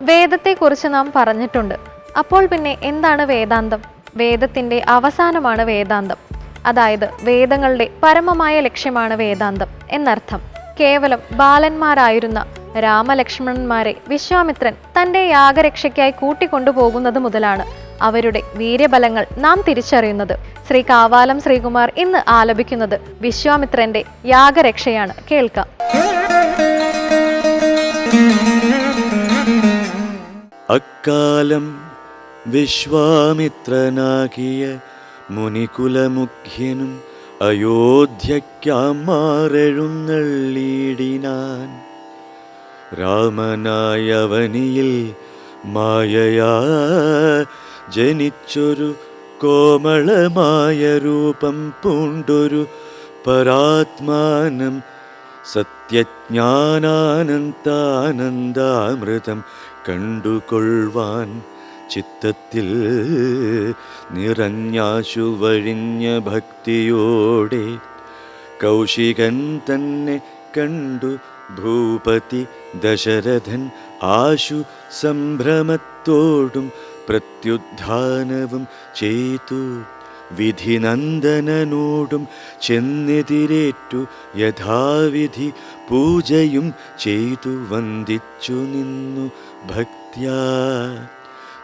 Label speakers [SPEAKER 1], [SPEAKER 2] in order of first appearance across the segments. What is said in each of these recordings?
[SPEAKER 1] വേദത്തെക്കുറിച്ച് നാം പറഞ്ഞിട്ടുണ്ട്. അപ്പോൾ പിന്നെ എന്താണ് വേദാന്തം? വേദത്തിൻ്റെ അവസാനമാണ് വേദാന്തം. അതായത് വേദങ്ങളുടെ പരമമായ ലക്ഷ്യമാണ് വേദാന്തം എന്നർത്ഥം. കേവലം ബാലന്മാരായിരുന്ന രാമലക്ഷ്മണന്മാരെ വിശ്വാമിത്രൻ തൻ്റെ യാഗരക്ഷയ്ക്കായി കൂട്ടിക്കൊണ്ടുപോകുന്നത് മുതലാണ് അവരുടെ വീര്യബലങ്ങൾ നാം തിരിച്ചറിയുന്നത്. ശ്രീ കാവാലം ശ്രീകുമാർ ഇന്ന് ആലപിക്കുന്നത് വിശ്വാമിത്രന്റെ യാഗരക്ഷയാണ്. കേൾക്കാം.
[SPEAKER 2] അക്കാലം വിശ്വാമിത്രനാകിയ മുനികുലമുഖ്യനും അയോധ്യയ്ക്കാം മാറെഴുന്നള്ളിയിടിനാൻ. രാമനായവനിയിൽ മായയാ ജനിച്ചൊരു കോമളമായ രൂപം പൂണ്ടൊരു പരാത്മാനം സത്യജ്ഞാനാനന്ദാനന്ദാമൃതം കണ്ടുകൊള്ളുവാൻ ചിത്തത്തിൽ നിറഞ്ഞാശു വഴിഞ്ഞ ഭക്തിയോടെ കൗശികൻ തന്നെ കണ്ടു ഭൂപതി ദശരഥൻ ആശു സംഭ്രമത്തോടും പ്രത്യുദ്ധാനവും ചെയ്തു. വിധിനന്ദനനോടും ചെന്നെതിരേറ്റു യഥാവിധി പൂജയും ചെയ്തു വന്ദിച്ചു നിന്നു ഭക്ത്യാ.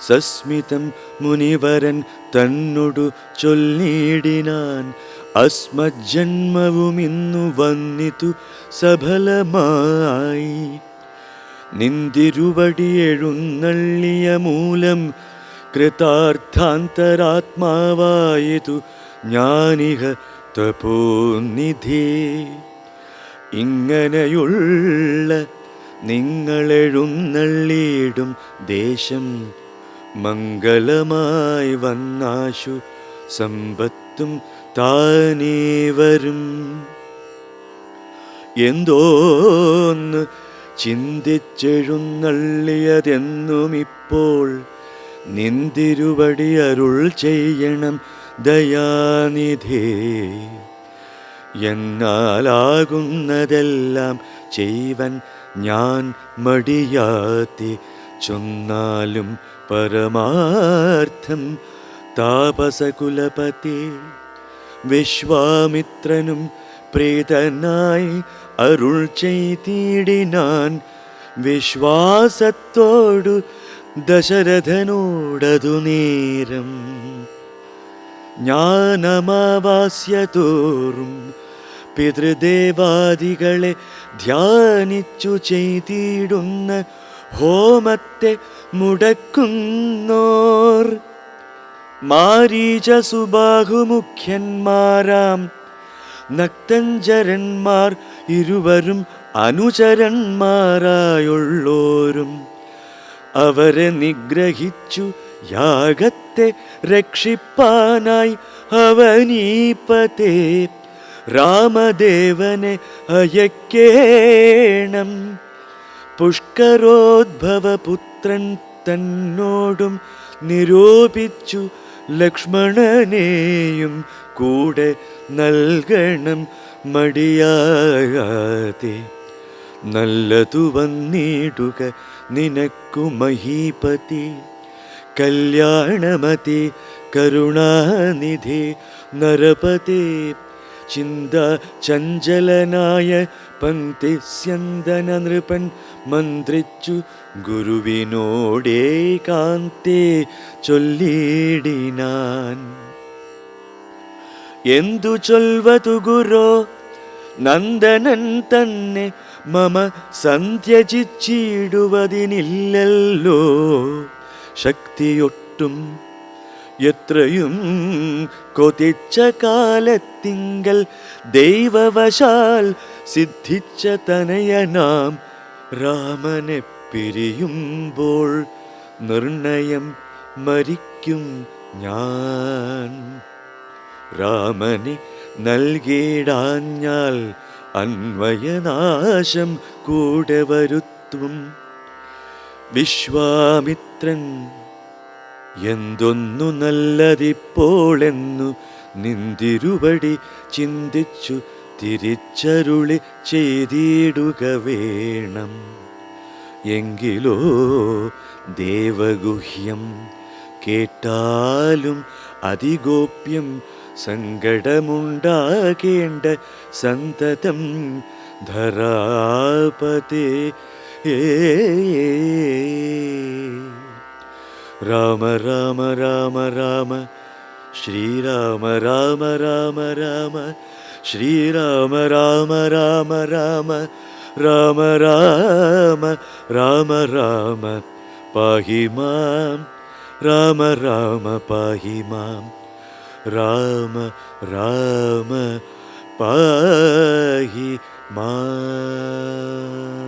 [SPEAKER 2] സസ്മിതം മുനിവരൻ തന്നോടു ചൊല്ലിടിനാൻ, അസ്മജ്ജന്മവും ഇന്നു വന്നിതു സഫലമായി. നിന്തിരുവടി എഴുന്നള്ളിയ മൂലം കൃതാർത്ഥാന്തരാത്മാവായതു ഞാനിഹ തപോനിധി. ഇങ്ങനെയുള്ള നിങ്ങളെഴുന്നള്ളിയിടും ദേശം മംഗളമായി വന്നാശു സമ്പത്തും താനേ വരും. എന്തോന്ന് ചിന്തിച്ചെഴുന്നള്ളിയതെന്നും ഇപ്പോൾ നിന്തിരുവടി അരുൾ ചെയ്യണം ദയാനിധേ. എന്നാലാകുന്നതെല്ലാം ചെയ്വൻ ഞാൻ മടിയാതെ ചൊന്നാലും പരമാർത്ഥം താപസകുലപതി. വിശ്വാമിത്രനും പ്രീതനായി അരുൾ ചെയ്തിടിനാൻ വിശ്വാസത്തോടു ദശരഥനോടതു നേരം. ജ്ഞാനമാവാസ്യതോറും പിതൃദേവാദികളെ ധ്യാനിച്ചു ചെയ്തിടുന്ന ഹോമത്തെ മുടക്കുന്നോർ മാരീച സുബാഹുമുഖ്യന്മാരാം നക്തഞ്ചരന്മാർ ഇരുവരും അനുചരന്മാരായുള്ളോരും അവരെ നിഗ്രഹിച്ചു യാഗത്തെ രക്ഷിപ്പാനായി അവനീപതേ രാമദേവനെ അയക്കേണം. പുഷ്കരോദ്ഭവപുത്രൻ തന്നോടും നിരൂപിച്ചു ലക്ഷ്മണനെയും കൂടെ നൽകണം മടിയാതെ. നല്ലതു വന്നിടുക നിനക്കു മഹീപതി. കല്യാണമതി കരുണാനിധി നരപതി. ചിന്ത ചഞ്ചലനായ പന്തിസ്യന്തന നൃപൻ മന്ത്രിച്ചു ഗുരുവിനോടേകാന്തേ ചൊല്ലിടിനാൻ. എന്തു ചൊൽവതു ഗുരോ നന്ദനൻ തന്നെ മമ സന്ധ്യജിച്ചിടുവതിനില്ലല്ലോ ശക്തിയൊട്ടും. എത്രയും കൊതിച്ച കാലത്തിങ്കൽ ദൈവവശാൽ സിദ്ധിച്ച തനയനാം രാമനെ പിരിയുമ്പോൾ നിർണയം മരിക്കും ഞാൻ. രാമനെ നൽകിയിടാഞ്ഞാൽ അന്വയനാശം കൂടെ വരുത്തും. വിശ്വാമിത്രൻ എന്തൊന്നു നല്ലതിപ്പോളെന്നു നിന്തിരുവടി ചിന്തിച്ചു തിരിച്ചരുളി ചെയ്തിടുക വേണം. എങ്കിലോ ദേവഗുഹ്യം കേട്ടാലും അതിഗോപ്യം സങ്കടമുണ്ടാകേണ്ട സന്തതം ധരാപതേ. രാമ രാമ രാമ രാമ ശ്രീരാമ രാമ രാമ രാമ ശ്രീരാമ രാമ രാമ രാമ രാമ രാമ രാമ രാമ പാഹി മാം രാമ രാമ പാഹി മാം രാമ രാമ പാഹി മാം.